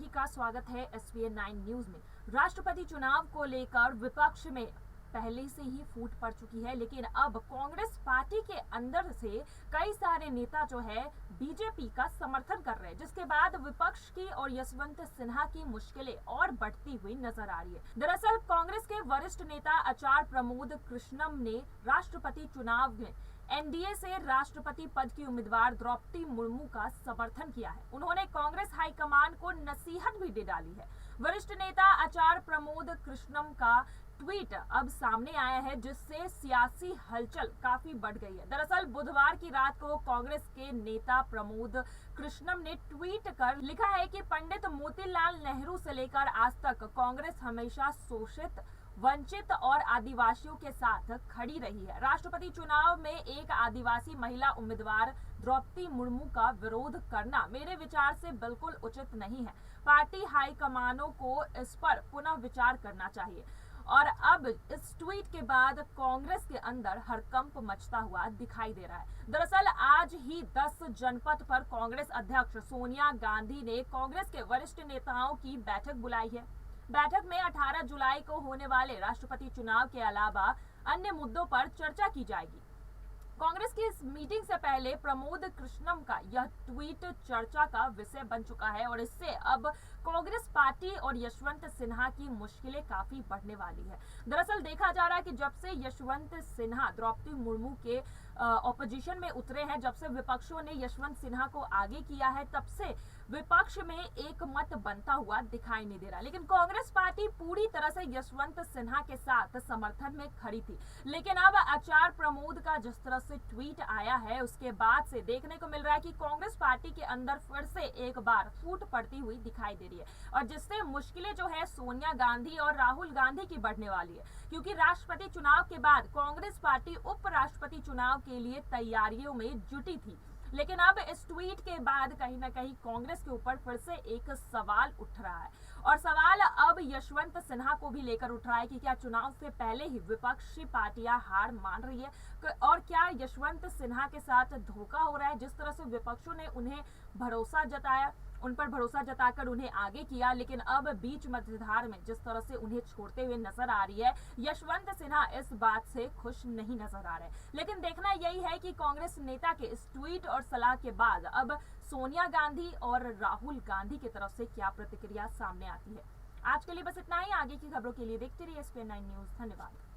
सभी का स्वागत है SPN9 न्यूज में। राष्ट्रपति चुनाव को लेकर विपक्ष में पहले से ही फूट पड़ चुकी है, लेकिन अब कांग्रेस पार्टी के अंदर से कई सारे नेता जो है बीजेपी का समर्थन कर रहे हैं, जिसके बाद विपक्ष की और यशवंत सिन्हा की मुश्किलें और बढ़ती हुई नजर आ रही है। दरअसल कांग्रेस के वरिष्ठ नेता आचार्य प्रमोद कृष्णम ने राष्ट्रपति चुनाव में एनडीए से राष्ट्रपति पद की उम्मीदवार द्रौपदी मुर्मू का समर्थन किया है। उन्होंने कांग्रेस हाईकमान को नसीहत भी दे डाली है। वरिष्ठ नेता आचार्य प्रमोद कृष्णम का ट्वीट अब सामने आया है, जिससे सियासी हलचल काफी बढ़ गई है। दरअसल बुधवार की रात को कांग्रेस के नेता प्रमोद कृष्णम ने ट्वीट कर लिखा है कि पंडित मोतीलाल नेहरू से लेकर आज तक कांग्रेस हमेशा शोषित, वंचित और आदिवासियों के साथ खड़ी रही है। राष्ट्रपति चुनाव में एक आदिवासी महिला उम्मीदवार द्रौपदी मुर्मू का विरोध करना मेरे विचार से बिल्कुल उचित नहीं है। पार्टी हाईकमानों को इस पर पुनः विचार करना चाहिए। और अब इस ट्वीट के बाद कांग्रेस के अंदर हड़कंप मचता हुआ दिखाई दे रहा है। दरअसल आज ही 10 जनपद पर कांग्रेस अध्यक्ष सोनिया गांधी ने कांग्रेस के वरिष्ठ नेताओं की बैठक बुलाई है। बैठक में 18 जुलाई को होने वाले राष्ट्रपति चुनाव के अलावा अन्य मुद्दों पर चर्चा की जाएगी। कांग्रेस की इस मीटिंग से पहले प्रमोद कृष्णम का यह ट्वीट चर्चा का विषय बन चुका है और इससे अब कांग्रेस पार्टी और यशवंत सिन्हा की मुश्किलें काफी बढ़ने वाली है। दरअसल देखा जा रहा है कि जब से यशवंत सिन्हा द्रौपदी मुर्मू के ऑपोजिशन में उतरे हैं, जब से विपक्षों ने यशवंत सिन्हा को आगे किया है, तब से विपक्ष में एक मत बनता हुआ दिखाई नहीं दे रहा। लेकिन कांग्रेस पार्टी पूरी तरह से यशवंत सिन्हा के साथ समर्थन में खड़ी थी, लेकिन अब आचार्य प्रमोद का जिस तरह से ट्वीट आया है, उसके बाद से देखने को मिल रहा है कि कांग्रेस पार्टी के अंदर फिर से एक बार फूट पड़ती हुई दिखाई दे रही है, और जिससे मुश्किलें जो है सोनिया गांधी और राहुल गांधी की बढ़ने वाली है। क्योंकि राष्ट्रपति चुनाव के बाद कांग्रेस पार्टी उपराष्ट्रपति चुनाव के लिए तैयारियों में जुटी थी, लेकिन अब इस ट्वीट के बाद कहीं ना कहीं कांग्रेस के ऊपर फिर से एक सवाल उठ रहा है, और सवाल अब यशवंत सिन्हा को भी लेकर उठ रहा है कि क्या चुनाव से पहले ही विपक्षी पार्टियां हार मान रही है, और क्या यशवंत सिन्हा के साथ धोखा हो रहा है। जिस तरह से विपक्षों ने उन्हें भरोसा जताया, उन पर भरोसा जताकर उन्हें आगे किया, लेकिन अब बीच मध्यधार में जिस तरह से उन्हें छोड़ते हुए नजर आ रही है, यशवंत सिन्हा इस बात से खुश नहीं नजर आ रहे। लेकिन देखना यही है कि कांग्रेस नेता के इस ट्वीट और सलाह के बाद अब सोनिया गांधी और राहुल गांधी की तरफ से क्या प्रतिक्रिया सामने आती है। आज के लिए बस इतना ही। आगे की खबरों के लिए देखते रहिए SPN9 न्यूज। धन्यवाद।